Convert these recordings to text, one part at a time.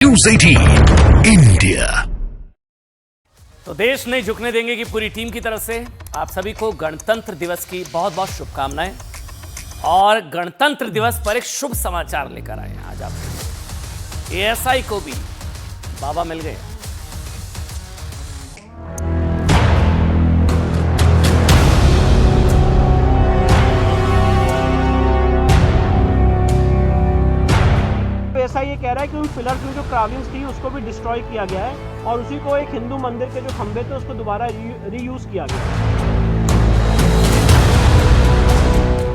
News 18 India. तो देश नहीं झुकने देंगे की पूरी टीम की तरफ से आप सभी को गणतंत्र दिवस की बहुत बहुत शुभकामनाएं। और गणतंत्र दिवस पर एक शुभ समाचार लेकर आए हैं आज आपको। एएसआई को भी बाबा मिल गए। ऐसा ये कह रहा है कि उन पिलर्स में जो कार्विंग्स थी उसको भी डिस्ट्रॉय किया गया है और उसी को एक हिंदू मंदिर के जो खंभे थे उसको दोबारा रीयूज किया गया।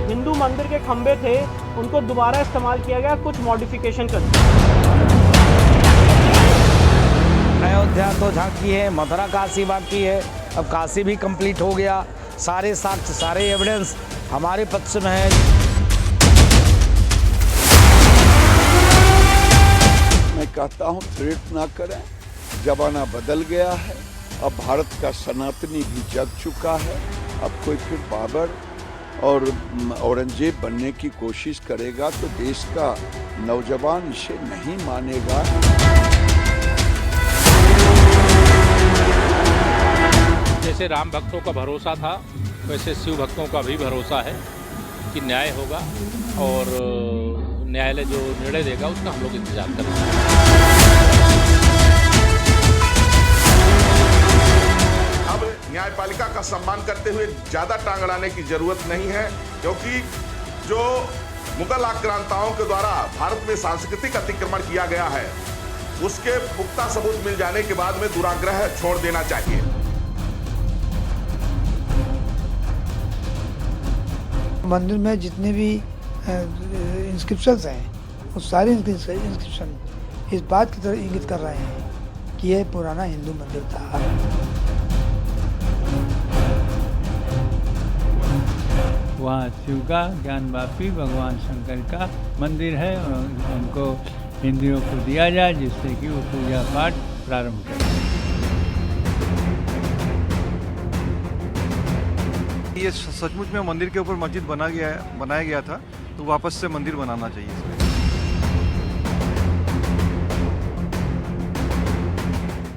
हिंदू मंदिर के खंभे थे उनको दोबारा इस्तेमाल किया गया, कुछ मॉडिफिकेशन कर। अयोध्या तो झांकी है, मथुरा काशी बाकी है, अब काशी भी कंप्लीट हो गया। सारे साक्ष्य सारे एविडेंस हमारे पक्ष में है। मैं कहता हूँ थ्रेट ना करें, जमाना बदल गया है। अब भारत का सनातनी भी जग चुका है। अब कोई फिर बाबर और औरंगजेब बनने की कोशिश करेगा तो देश का नौजवान इसे नहीं मानेगा। जैसे राम भक्तों का भरोसा था वैसे शिव भक्तों का भी भरोसा है कि न्याय होगा और न्यायालय जो निर्णय देगा उसका हम लोग इंतजार करेंगे। अब न्यायपालिका का सम्मान करते हुए ज्यादा टांग अड़ाने की जरूरत नहीं है, क्योंकि जो मुगल आक्रांताओं के द्वारा भारत में सांस्कृतिक अतिक्रमण किया गया है उसके पुख्ता सबूत मिल जाने के बाद में दुराग्रह छोड़ देना चाहिए। मंदिर में जितने भी इंस्क्रिप्शंस हैं वो सारे इंस्क्रिप्शन इस बात की तरफ इंगित कर रहे हैं कि यह पुराना हिंदू मंदिर था। वहाँ शिव का ज्ञानवापी भगवान शंकर का मंदिर है और उनको हिंदुओं को दिया जाए जिससे कि वो पूजा पाठ प्रारंभ करें। ये सचमुच में मंदिर के ऊपर मस्जिद बनाया गया था तो वापस से मंदिर बनाना चाहिए।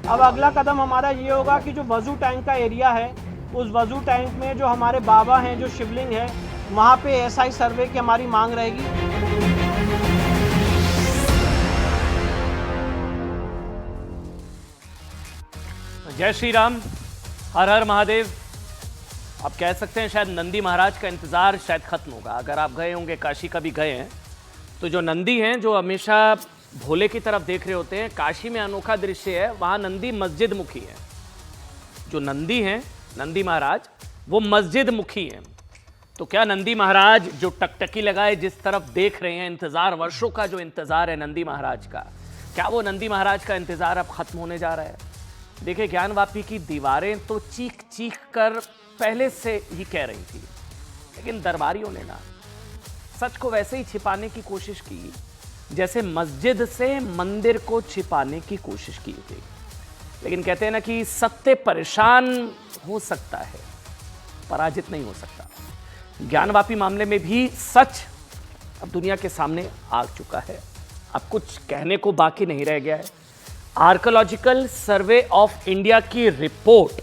अब अगला कदम हमारा ये होगा कि जो वजू टैंक का एरिया है उस वजू टैंक में जो हमारे बाबा हैं, जो शिवलिंग है, वहाँ पे एएसआई सर्वे की हमारी मांग रहेगी। जय श्री राम, हर हर महादेव। आप कह सकते हैं शायद नंदी महाराज का इंतज़ार शायद खत्म होगा। अगर आप गए होंगे, काशी कभी गए हैं, तो जो नंदी हैं जो हमेशा भोले की तरफ देख रहे होते हैं, काशी में अनोखा दृश्य है, वहाँ नंदी मस्जिद मुखी है। जो नंदी हैं, नंदी महाराज, वो मस्जिद मुखी हैं। तो क्या नंदी महाराज जो टकटकी लगाए जिस तरफ देख रहे हैं, इंतज़ार, वर्षों का जो इंतज़ार है नंदी महाराज का, क्या वो नंदी महाराज का इंतज़ार अब खत्म होने जा रहा है? देखिए, ज्ञानवापी की दीवारें तो चीख चीख कर पहले से ही कह रही थी, लेकिन दरबारियों ने ना सच को वैसे ही छिपाने की कोशिश की जैसे मस्जिद से मंदिर को छिपाने की कोशिश की थी। लेकिन कहते हैं ना कि सत्य परेशान हो सकता है, पराजित नहीं हो सकता। ज्ञानवापी मामले में भी सच अब दुनिया के सामने आ चुका है। अब कुछ कहने को बाकी नहीं रह गया है। आर्कियोलॉजिकल सर्वे ऑफ इंडिया की रिपोर्ट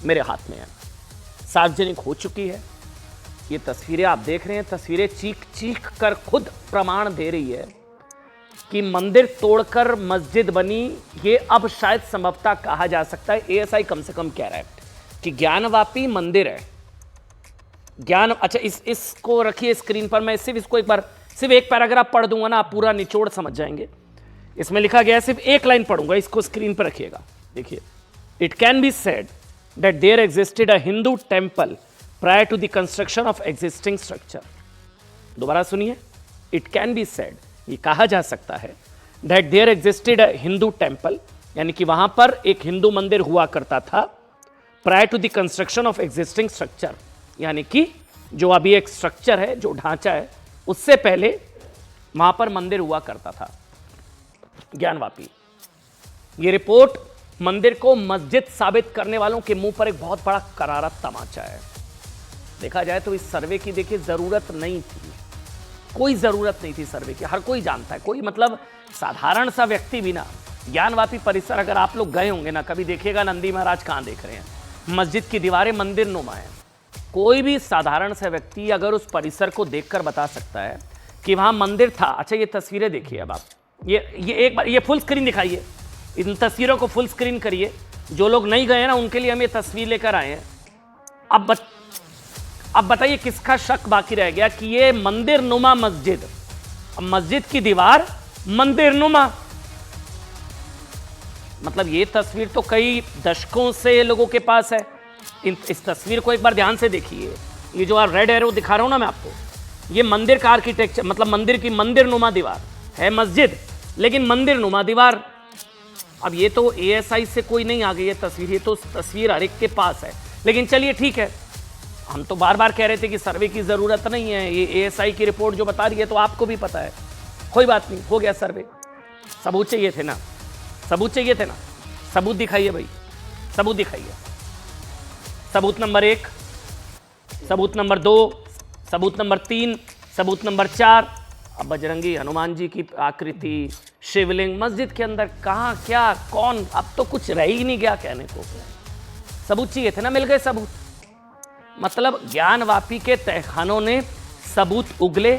मेरे हाथ में है, सार्वजनिक हो चुकी है। ये तस्वीरें आप देख रहे हैं, तस्वीरें चीख चीख कर खुद प्रमाण दे रही है कि मंदिर तोड़कर मस्जिद बनी। ये अब शायद संभवतः कहा जा सकता है, एएसआई कम से कम कह रहा है कि ज्ञानवापी मंदिर है। अच्छा, इसको रखिए स्क्रीन पर। मैं सिर्फ इसको एक बार, सिर्फ एक पैराग्राफ पढ़ दूंगा ना, आप पूरा निचोड़ समझ जाएंगे। इसमें लिखा गया है, सिर्फ एक लाइन पढ़ूंगा, इसको स्क्रीन पर रखिएगा। देखिए, it can be said that there existed a Hindu temple prior to the construction of existing structure. दोबारा सुनिए, it can be said, ये कहा जा सकता है, that there existed a Hindu temple, यानी कि वहां पर एक हिंदू मंदिर हुआ करता था, prior to the construction of existing structure, यानी कि जो अभी एक स्ट्रक्चर है, जो ढांचा है, उससे पहले वहां पर मंदिर हुआ करता था। ज्ञानवापी, ये रिपोर्ट मंदिर को मस्जिद साबित करने वालों के मुंह पर एक बहुत बड़ा करारा तमाचा है। देखा जाए तो इस सर्वे की देखिए जरूरत नहीं थी, कोई जरूरत नहीं थी सर्वे की। हर कोई जानता है, कोई मतलब साधारण सा व्यक्ति भी ना, ज्ञानवापी परिसर अगर आप लोग गए होंगे ना, कभी देखिएगा नंदी महाराज कहाँ देख रहे हैं, मस्जिद की दीवारें मंदिर नुमा है। कोई भी साधारण सा व्यक्ति अगर उस परिसर को देखकर बता सकता है कि वहाँ मंदिर था। अच्छा ये तस्वीरें देखिए, अब आप ये एक बार ये फुल स्क्रीन दिखाइए, इन तस्वीरों को फुल स्क्रीन करिए। जो लोग नहीं गए ना उनके लिए हम ये तस्वीर लेकर आए हैं। अब बताइए किसका शक बाकी रह गया कि ये मंदिर नुमा मस्जिद, मस्जिद की दीवार मंदिर नुमा, मतलब ये तस्वीर तो कई दशकों से लोगों के पास है। इस तस्वीर को एक बार ध्यान से देखिए, ये जो रेड एरो दिखा रहा हूं ना मैं आपको, ये मंदिर का आर्किटेक्चर, मतलब मंदिर की मंदिर नुमा दीवार है, मस्जिद लेकिन मंदिर नुमा दीवार। अब ये तो एएसआई से कोई नहीं आ गई है तस्वीर, ये तो तस्वीर हर एक के पास है। लेकिन चलिए ठीक है, हम तो बार बार कह रहे थे कि सर्वे की जरूरत नहीं है, ये एएसआई की रिपोर्ट जो बता रही है तो आपको भी पता है, कोई बात नहीं, हो गया सर्वे। सबूत चाहिए थे ना, सबूत चाहिए थे ना, सबूत दिखाइए भाई, सबूत दिखाइए। सबूत नंबर 1, सबूत नंबर 2, सबूत नंबर 3, सबूत नंबर 4। अब बजरंगी हनुमान जी की आकृति, शिवलिंग मस्जिद के अंदर, कहाँ क्या कौन, अब तो कुछ रह ही नहीं गया कहने को। सबूत चाहिए थे ना, मिल गए सबूत। मतलब ज्ञानवापी के तहखानों ने सबूत उगले,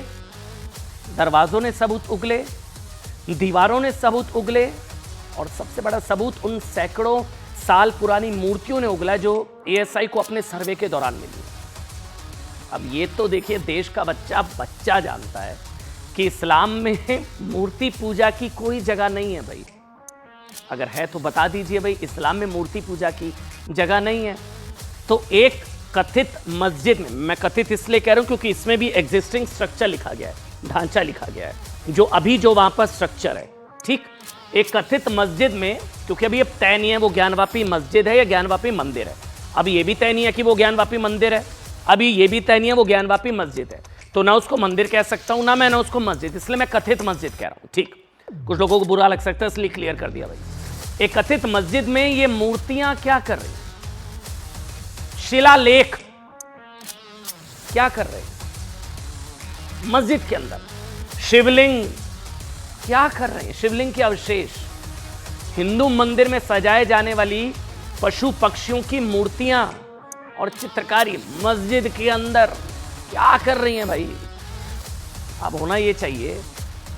दरवाजों ने सबूत उगले, दीवारों ने सबूत उगले, और सबसे बड़ा सबूत उन सैकड़ों साल पुरानी मूर्तियों ने उगला जो एएसआई को अपने सर्वे के दौरान मिली। अब ये तो देखिए देश का बच्चा जानता है कि इस्लाम में मूर्ति पूजा की कोई जगह नहीं है भाई। अगर है तो बता दीजिए भाई, इस्लाम में मूर्ति पूजा की जगह नहीं है। तो एक कथित मस्जिद में, मैं कथित इसलिए कह रहा हूं क्योंकि इसमें भी एग्जिस्टिंग स्ट्रक्चर लिखा गया है, ढांचा लिखा गया है, जो अभी जो वहां पर स्ट्रक्चर है, ठीक। एक कथित मस्जिद में, क्योंकि अभी अब तय नहीं है वो ज्ञानवापी मस्जिद है या ज्ञानवापी मंदिर है, अभी ये भी तय नहीं है कि वो ज्ञानवापी मंदिर है, अभी ये भी तय नहीं है वो ज्ञानवापी मस्जिद है। तो ना उसको मंदिर कह सकता हूं ना मैं, ना उसको मस्जिद, इसलिए मैं कथित मस्जिद कह रहा हूं, ठीक। कुछ लोगों को बुरा लग सकता है इसलिए क्लियर कर दिया भाई। एक कथित मस्जिद में ये मूर्तियां क्या कर रही, शिलालेख क्या कर रहे हैं मस्जिद के अंदर, शिवलिंग क्या कर रहे हैं, शिवलिंग के अवशेष, हिंदू मंदिर में सजाए जाने वाली पशु पक्षियों की मूर्तियां और चित्रकारी मस्जिद के अंदर क्या कर रही हैं भाई। अब होना यह चाहिए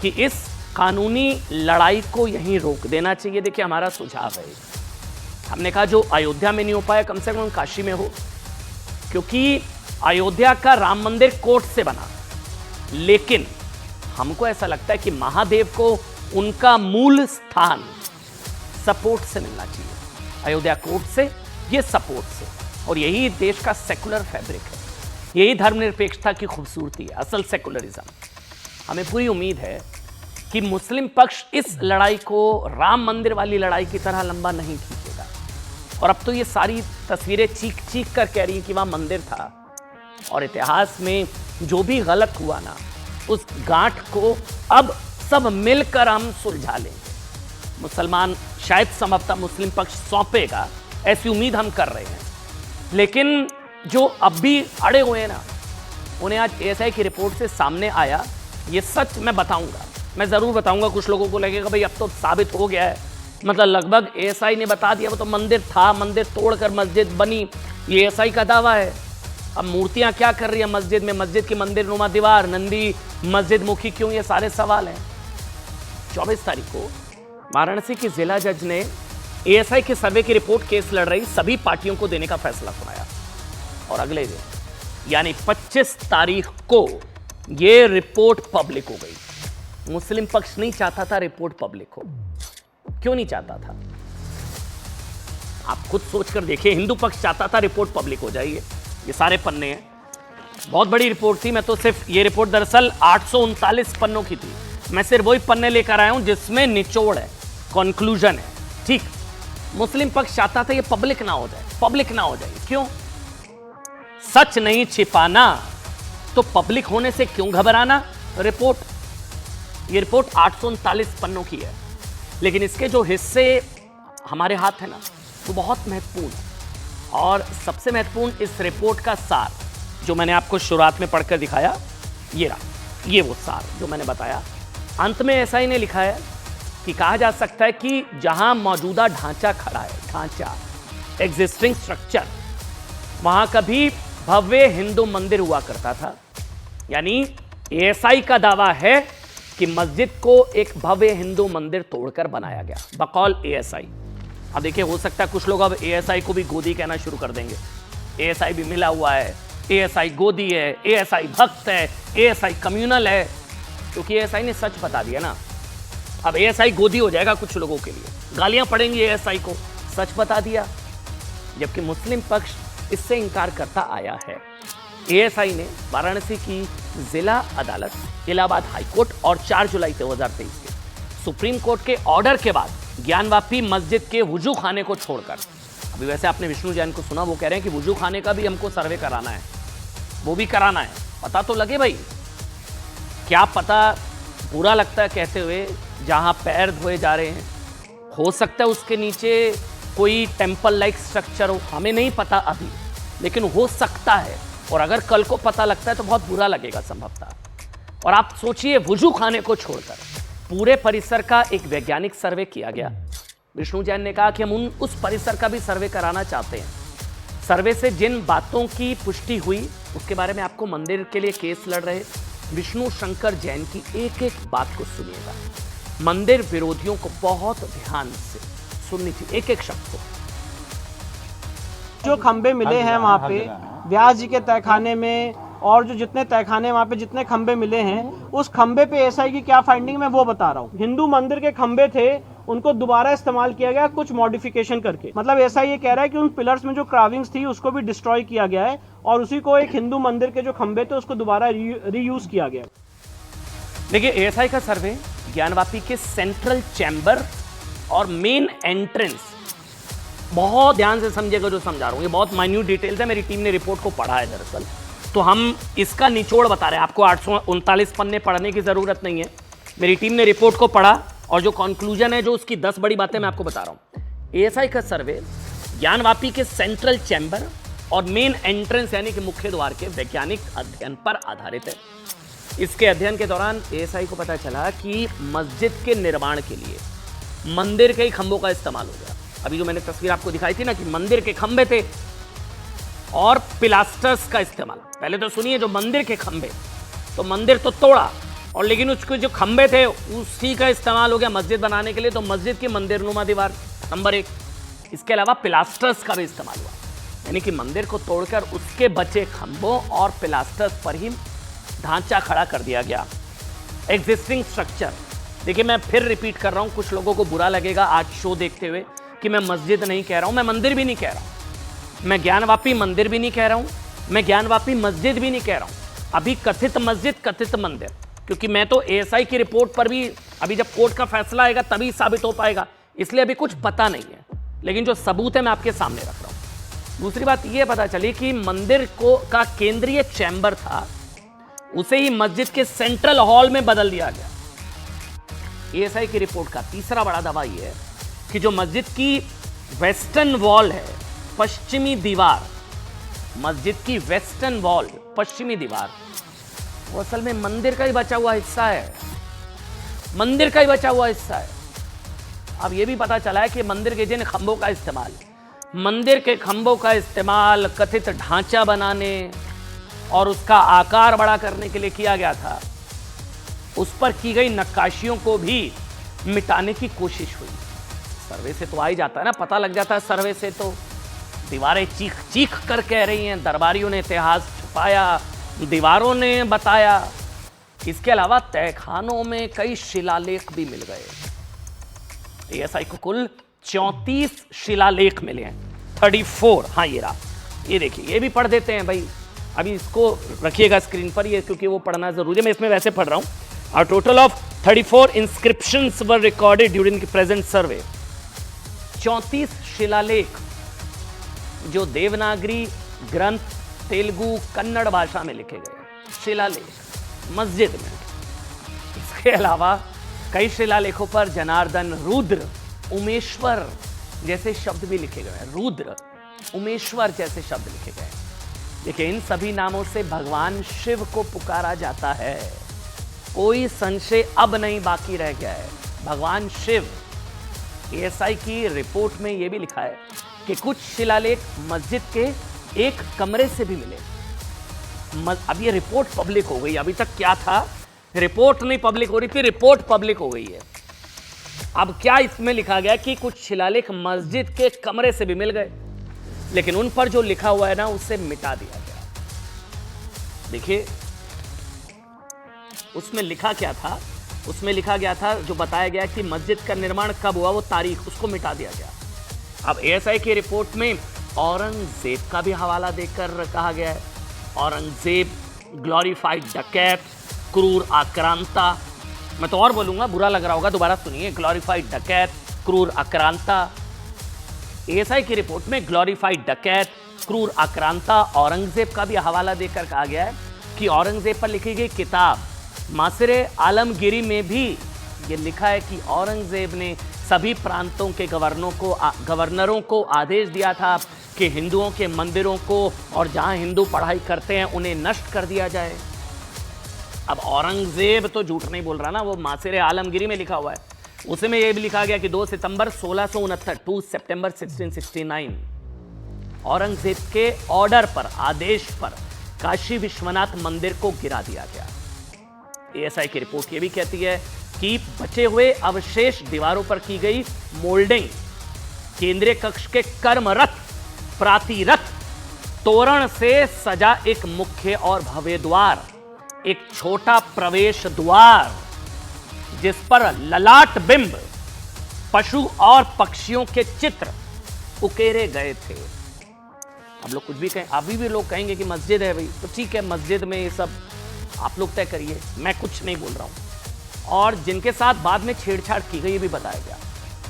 कि इस कानूनी लड़ाई को यहीं रोक देना चाहिए। देखिए हमारा सुझाव है, हमने कहा जो अयोध्या में नहीं हो पाया कम से कम काशी में हो, क्योंकि अयोध्या का राम मंदिर कोर्ट से बना, लेकिन हमको ऐसा लगता है कि महादेव को उनका मूल स्थान सपोर्ट से मिलना चाहिए, अयोध्या कोर्ट से, ये सपोर्ट से। और यही देश का सेकुलर फैब्रिक है, यही धर्मनिरपेक्षता की खूबसूरती है, असल सेकुलरिज्म। हमें पूरी उम्मीद है कि मुस्लिम पक्ष इस लड़ाई को राम मंदिर वाली लड़ाई की तरह लंबा नहीं खींचेगा। और अब तो ये सारी तस्वीरें चीख चीख कर कह रही हैं कि वहाँ मंदिर था, और इतिहास में जो भी गलत हुआ ना, उस गांठ को अब सब मिलकर हम सुलझा लेंगे। मुसलमान शायद संभवतः मुस्लिम पक्ष सौंपेगा, ऐसी उम्मीद हम कर रहे हैं। लेकिन जो अब भी अड़े हुए हैं ना, उन्हें आज एएसआई की रिपोर्ट से सामने आया, ये सच मैं बताऊंगा, मैं ज़रूर बताऊंगा। कुछ लोगों को लगेगा भाई अब तो साबित हो गया है, मतलब लगभग एएसआई ने बता दिया, वो तो मंदिर था, मंदिर तोड़कर मस्जिद बनी, ये एएसआई का दावा है। अब मूर्तियां क्या कर रही है मस्जिद में, मस्जिद की मंदिर नुमा दीवार, नंदी मस्जिद मुखी क्यों, ये सारे सवाल हैं। 24 तारीख को वाराणसी की जिला जज ने एएसआई के सर्वे की रिपोर्ट केस लड़ रही सभी पार्टियों को देने का फैसला सुनाया, और अगले दिन यानी 25 तारीख को ये रिपोर्ट पब्लिक हो गई। मुस्लिम पक्ष नहीं चाहता था रिपोर्ट पब्लिक हो, क्यों नहीं चाहता था आप खुद सोचकर देखिए। हिंदू पक्ष चाहता था रिपोर्ट पब्लिक हो जाइए, ये सारे पन्ने हैं, बहुत बड़ी रिपोर्ट थी। मैं तो सिर्फ ये रिपोर्ट दरअसल 839 पन्नों की थी, मैं सिर्फ वही पन्ने लेकर आया हूं जिसमें निचोड़ है, कंक्लूजन है, ठीक। मुस्लिम पक्ष चाहता था ये पब्लिक ना हो जाए, पब्लिक ना हो जाए, क्यों? सच नहीं छिपाना तो पब्लिक होने से क्यों घबराना। ये रिपोर्ट 839 पन्नों की है, लेकिन इसके जो हिस्से हमारे हाथ है ना, वो बहुत महत्वपूर्ण है। और सबसे महत्वपूर्ण इस रिपोर्ट का सार जो मैंने आपको शुरुआत में पढ़कर दिखाया, ये रहा, ये वो सार जो मैंने बताया। अंत में एएसआई ने लिखा है कि कहा जा सकता है कि जहां मौजूदा ढांचा खड़ा है, ढांचा एग्जिस्टिंग स्ट्रक्चर, वहां कभी भव्य हिंदू मंदिर हुआ करता था। यानी एएसआई का दावा है कि मस्जिद को एक भव्य हिंदू मंदिर तोड़कर बनाया गया, बकौल एएसआई। अब देखिए, हो सकता है कुछ लोग अब एएसआई को भी गोदी कहना शुरू कर देंगे। एएसआई भी मिला हुआ है, एएसआई गोदी है, एएसआई भक्त है, एएसआई कम्युनल है, क्योंकि एएसआई ने सच बता दिया ना। अब एएसआई गोदी हो जाएगा कुछ लोगों के लिए, गालियां पड़ेंगी एएसआई को, सच बता दिया। जबकि मुस्लिम पक्ष इससे इंकार करता आया है। एएसआई ने वाराणसी की जिला अदालत, इलाहाबाद हाईकोर्ट और 4 जुलाई 2023 के सुप्रीम कोर्ट के ऑर्डर के बाद ज्ञानवापी मस्जिद के वुजू खाने को छोड़कर, अभी वैसे आपने विष्णु जैन को सुना, वो कह रहे हैं कि वुजू खाने का भी हमको सर्वे कराना है, वो भी कराना है, पता तो लगे भाई। क्या पता बुरा लगता है कहते हुए, जहां पैर धोए जा रहे हैं, हो सकता है उसके नीचे कोई टेम्पल लाइक स्ट्रक्चर हो, हमें नहीं पता अभी, लेकिन हो सकता है। और अगर कल को पता लगता है तो बहुत बुरा लगेगा संभवतः। और आप सोचिए, वुजू खाने को छोड़कर पूरे परिसर का एक वैज्ञानिक सर्वे किया गया। विष्णु जैन ने कहा कि हम उस परिसर का भी सर्वे कराना चाहते हैं। सर्वे से जिन बातों की पुष्टि हुई उसके बारे में आपको मंदिर के लिए केस लड़ रहे विष्णु शंकर जैन की एक एक बात को सुनिएगा। मंदिर विरोधियों को बहुत ध्यान से सुननी चाहिए, एक एक शब्द को। जो खंबे मिले हैं वहाँ पे व्यास जी के तहखाने में, और जो जितने तहखाने वहाँ पे जितने खंबे मिले हैं, उस खंबे पे एएसआई की क्या फाइंडिंग मैं वो बता रहा हूँ। हिंदू मंदिर के खंबे थे, उनको दोबारा इस्तेमाल किया गया कुछ मॉडिफिकेशन करके। मतलब एएसआई ये कह रहा है कि उन पिलर्स में जो क्राविंग्स थी उसको भी डिस्ट्रॉय किया गया है और उसी को एक हिंदू मंदिर के जो खंबे थे उसको दोबारा रीयूज किया गया। देखिए, एएसआई का सर्वे ज्ञानवापी के सेंट्रल चैम्बर और मेन एंट्रेंस, बहुत ध्यान से समझिएगा जो समझा रहा हूँ, ये बहुत माइन्यूट डिटेल्स है, मेरी टीम ने रिपोर्ट को पढ़ा है दरअसल, तो हम इसका निचोड़ बता रहे हैं। आपको 839 पन्ने पढ़ने की ज़रूरत नहीं है, मेरी टीम ने रिपोर्ट को पढ़ा और जो कंक्लूजन है, जो उसकी 10 बड़ी बातें मैं आपको बता रहा हूँ। एएसआई का सर्वे ज्ञानवापी के सेंट्रल चैम्बर और मेन एंट्रेंस यानी कि मुख्य द्वार के वैज्ञानिक अध्ययन पर आधारित है। इसके अध्ययन के दौरान एएसआई को पता चला कि मस्जिद के निर्माण के लिए मंदिर के ही खंभों का इस्तेमाल हो गया। अभी जो मैंने तस्वीर आपको दिखाई थी ना कि मंदिर के खंभे थे और पिलास्टर्स का इस्तेमाल। पहले तो सुनिए, जो मंदिर के खंभे, तो मंदिर तो तोड़ा और लेकिन उसके जो खंभे थे उसी का इस्तेमाल हो गया मस्जिद बनाने के लिए। तो मस्जिद की मंदिरनुमा दीवार नंबर 1। इसके अलावा पिलास्टर्स का भी इस्तेमाल हुआ, यानी कि मंदिर को तोड़कर उसके बचे खंभों और पिलास्टर्स पर ही ढांचा खड़ा कर दिया गया। एग्जिस्टिंग स्ट्रक्चर, देखिए मैं फिर रिपीट कर रहा हूं, कुछ लोगों को बुरा लगेगा आज शो देखते हुए कि मैं मस्जिद नहीं कह रहा हूं, मैं मंदिर भी नहीं कह रहा हूं, मैं ज्ञानवापी मंदिर भी नहीं कह रहा हूं, मैं ज्ञानवापी मस्जिद भी नहीं कह रहा हूं। अभी कथित मस्जिद, कथित मंदिर, क्योंकि मैं तो एएसआई की रिपोर्ट पर भी अभी जब कोर्ट का फैसला आएगा तभी साबित हो पाएगा, इसलिए अभी कुछ पता नहीं है, लेकिन जो सबूत है मैं आपके सामने रख रहा हूं। दूसरी बात यह पता चली कि मंदिर को का केंद्रीय चैम्बर था, उसे ही मस्जिद के सेंट्रल हॉल में बदल दिया गया। एएसआई की रिपोर्ट का तीसरा बड़ा दावा यह है कि जो मस्जिद की वेस्टर्न वॉल है, पश्चिमी दीवार, मस्जिद की वेस्टर्न वॉल, पश्चिमी दीवार, वो असल में मंदिर का ही बचा हुआ हिस्सा है, मंदिर का ही बचा हुआ हिस्सा है। अब यह भी पता चला है कि मंदिर के जिन खंभों का इस्तेमाल, मंदिर के खंभों का इस्तेमाल कथित ढांचा बनाने और उसका आकार बड़ा करने के लिए किया गया था, उस पर की गई नक्काशियों को भी मिटाने की कोशिश हुई। सर्वे से तो आ ही जाता है ना, पता लग जाता है सर्वे से, तो दीवारें चीख चीख कर कह रही हैं, दरबारियों ने इतिहास छुपाया, दीवारों ने बताया। इसके अलावा तहखानों में कई शिलालेख भी मिल गए। एएसआई को कुल 34 शिलालेख मिले हैं, 34। हाँ ये रहा, ये देखिए, ये भी पढ़ देते हैं भाई, अभी इसको रखिएगा स्क्रीन पर, ये क्योंकि वो पढ़ना जरूरी है, मैं इसमें वैसे पढ़ रहा हूं। A total of 34 inscriptions were recorded during the present survey. 34 शिलालेख जो देवनागरी ग्रंथ, तेलुगु, कन्नड़ भाषा में लिखे गए शिलालेख मस्जिद में। इसके अलावा कई शिलालेखों पर जनार्दन, रुद्र, उमेश्वर जैसे शब्द भी लिखे गए। रुद्र, उमेश्वर जैसे शब्द लिखे गए। देखिए, इन सभी नामों से भगवान शिव को पुकारा जाता है। कोई संशय अब नहीं बाकी रह गया है। भगवान शिव। एएसआई की रिपोर्ट में यह भी लिखा है कि कुछ शिलालेख मस्जिद के एक कमरे से भी मिले। अब ये रिपोर्ट पब्लिक हो गई, अभी तक क्या था, रिपोर्ट नहीं पब्लिक हो रही थी, रिपोर्ट पब्लिक हो गई है। अब क्या इसमें लिखा गया कि कुछ शिलालेख मस्जिद के कमरे से भी मिल गए, लेकिन उन पर जो लिखा हुआ है ना उसे मिटा दिया गया। देखिए उसमें लिखा क्या था, उसमें लिखा गया था, जो बताया गया कि मस्जिद का निर्माण कब हुआ वो तारीख, उसको मिटा दिया गया। अब एएसआई की रिपोर्ट में औरंगजेब का भी हवाला देकर कहा गया है, औरंगजेब ग्लोरीफाइड डकैत, क्रूर आक्रांता। मैं तो और बोलूंगा, बुरा लग रहा होगा, दोबारा सुनिए, ग्लोरीफाइड डकैत, क्रूर आक्रांता। एएसआई की रिपोर्ट में ग्लोरीफाइड डकैत, क्रूर आक्रांता औरंगजेब का भी हवाला देकर कहा गया है कि औरंगजेब पर लिखी गई किताब मासिरे आलमगिरी में भी ये लिखा है कि औरंगजेब ने सभी प्रांतों के गवर्नरों को आदेश दिया था कि हिंदुओं के मंदिरों को और जहां हिंदू पढ़ाई करते हैं उन्हें नष्ट कर दिया जाए। अब औरंगजेब तो झूठ नहीं बोल रहा ना, वो मासिरे आलमगिरी में लिखा हुआ है। उसमें यह भी लिखा गया कि 2 सितंबर 1669 2 सितंबर 1669 औरंगजेब के ऑर्डर पर, आदेश पर काशी विश्वनाथ मंदिर को गिरा दिया गया। एएसआई की रिपोर्ट यह भी कहती है कि बचे हुए अवशेष दीवारों पर की गई मोल्डिंग, केंद्रीय कक्ष के कर्मरथ प्रातिरथ, तोरण से सजा एक मुख्य और भव्य द्वार, एक छोटा प्रवेश द्वार जिस पर ललाट बिंब, पशु और पक्षियों के चित्र उकेरे गए थे। अब लोग कुछ भी कहें, अभी भी लोग कहेंगे कि मस्जिद है भाई, तो ठीक है, मस्जिद में ये सब आप लोग तय करिए, मैं कुछ नहीं बोल रहा हूं। और जिनके साथ बाद में छेड़छाड़ की गई ये भी बताया गया।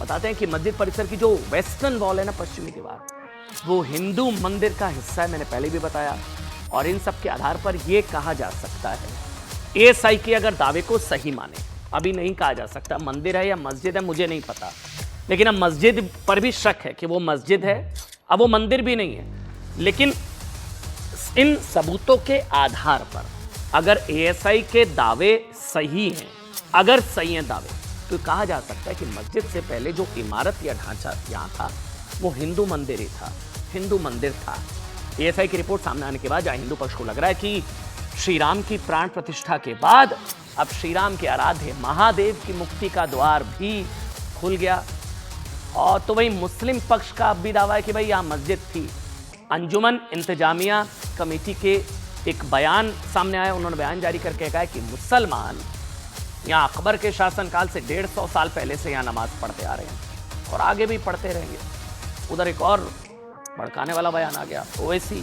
बताते हैं कि मस्जिद परिसर की जो वेस्टर्न वॉल है ना, पश्चिमी दीवार, वो हिंदू मंदिर का हिस्सा है, मैंने पहले भी बताया। और इन सब के आधार पर यह कहा जा सकता है, एएसआई के अगर दावे को सही माने, अभी नहीं कहा जा सकता मंदिर है या मस्जिद है, मुझे नहीं पता, लेकिन अब मस्जिद पर भी शक है कि वो मस्जिद है, अब वो मंदिर भी नहीं है। लेकिन इन सबूतों के आधार पर अगर एएसआई के दावे सही हैं, अगर सही हैं दावे, तो कहा जा सकता है कि मस्जिद से पहले जो इमारत या ढांचा यहाँ था वो हिंदू मंदिर ही था, हिंदू मंदिर था। एएसआई की रिपोर्ट सामने आने के बाद जहाँ हिंदू पक्ष को लग रहा है कि श्री राम की प्राण प्रतिष्ठा के बाद अब श्री राम के आराध्य महादेव की मुक्ति का द्वार भी खुल गया, और तो वही मुस्लिम पक्ष का अब भी दावा है कि भाई यहाँ मस्जिद थी। अंजुमन इंतजामिया कमेटी के एक बयान सामने आया, उन्होंने बयान जारी करके कहा कि मुसलमान यहाँ अकबर के शासनकाल से 150 साल पहले से यहाँ नमाज पढ़ते आ रहे हैं और आगे भी पढ़ते रहेंगे। उधर एक और भड़काने वाला बयान आ गया, ओवैसी,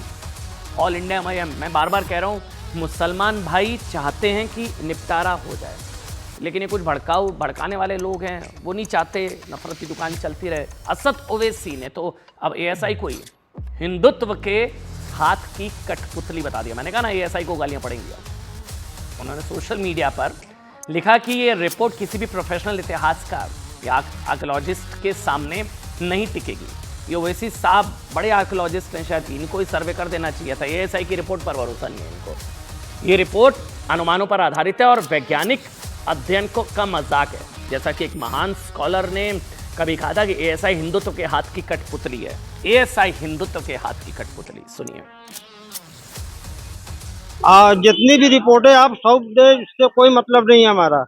ऑल इंडिया मैं बार बार कह रहा हूँ, मुसलमान भाई चाहते हैं कि निपटारा हो जाए, लेकिन ये कुछ भड़काने वाले लोग हैं, वो नहीं चाहते नफरत की दुकान चलती रहे। असद ओवैसी ने तो अब एएसआई को ही हिंदुत्व के हाथ की कठपुतली बता दिया। मैंने कहा ना एएसआई को गालियां पड़ेंगी। उन्होंने सोशल मीडिया पर लिखा कि ये रिपोर्ट किसी भी प्रोफेशनल इतिहासकार या आर्कियोलॉजिस्ट के सामने नहीं टिकेगी। ये ओवैसी साहब बड़े आर्कियोलॉजिस्ट हैं, शायद इनको ही सर्वे कर देना चाहिए था, एएसआई की रिपोर्ट पर भरोसा नहीं है इनको। ये रिपोर्ट अनुमानों पर आधारित है और वैज्ञानिक अध्ययन को का मजाक है। जैसा कि एक महान स्कॉलर ने कभी कहा था कि एएसआई हिंदुत्व के हाथ की कठपुतली है। एएसआई हिंदुत्व के हाथ की कठपुतली, सुनिए। जितनी भी रिपोर्टें आप सब दे, इससे कोई मतलब नहीं है हमारा,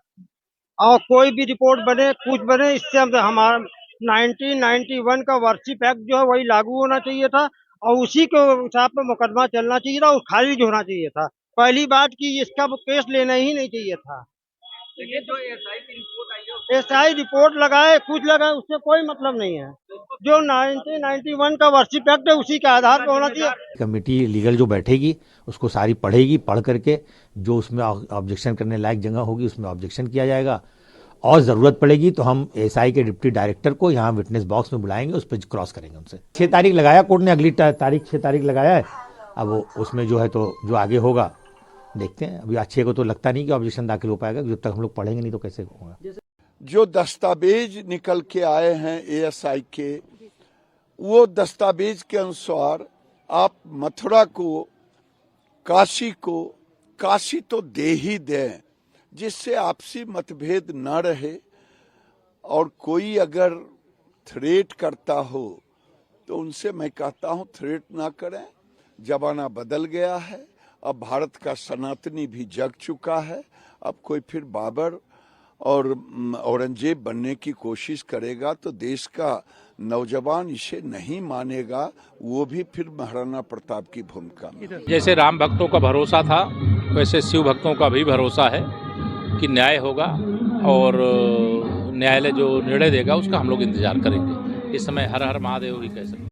और कोई भी रिपोर्ट बने कुछ बने, इससे हमारा 1991 का वार्षिक एक्ट जो है वही लागू होना चाहिए था और उसी के हिसाब पर मुकदमा चलना चाहिए था और खारिज होना चाहिए था। पहली बात कि इसका केस लेना ही नहीं चाहिए था। जो एएसआई रिपोर्ट लगाए कुछ लगाए, उससे कोई मतलब नहीं है। जो 1991 का वार्षिक एक्ट है उसी के आधार पर होना चाहिए। कमेटी लीगल जो बैठेगी उसको सारी पढ़ेगी, पढ़ करके जो उसमें ऑब्जेक्शन करने लायक जगह होगी उसमें ऑब्जेक्शन किया जाएगा, और जरूरत पड़ेगी तो हम एएसआई के डिप्टी डायरेक्टर को यहाँ विटनेस बॉक्स में बुलाएंगे, उस पर क्रॉस करेंगे उनसे। 6 तारीख लगाया कोर्ट ने, अगली तारीख 6 तारीख लगाया है। अब वो उसमें जो है तो जो आगे होगा देखते हैं। अभी अच्छे को तो लगता नहीं कि ऑब्जेक्शन दाखिल हो पाएगा, जब तक हम लोग पढ़ेंगे नहीं तो कैसे होगा। जो दस्तावेज निकल के आए हैं एएसआई के, वो दस्तावेज के अनुसार आप मथुरा को, काशी तो दे ही दें, जिससे आपसी मतभेद न रहे और कोई अगर थ्रेट करता हो तो उनसे मैं कहता हूं थ्रेट ना करें। जमाना बदल गया है, अब भारत का सनातनी भी जग चुका है। अब कोई फिर बाबर और औरंगजेब बनने की कोशिश करेगा तो देश का नौजवान इसे नहीं मानेगा, वो भी फिर महाराणा प्रताप की भूमिका में। जैसे राम भक्तों का भरोसा था वैसे शिव भक्तों का भी भरोसा है कि न्याय होगा और न्यायालय जो निर्णय देगा उसका हम लोग इंतजार करेंगे। इस समय हर हर महादेव ही कह सकते हैं।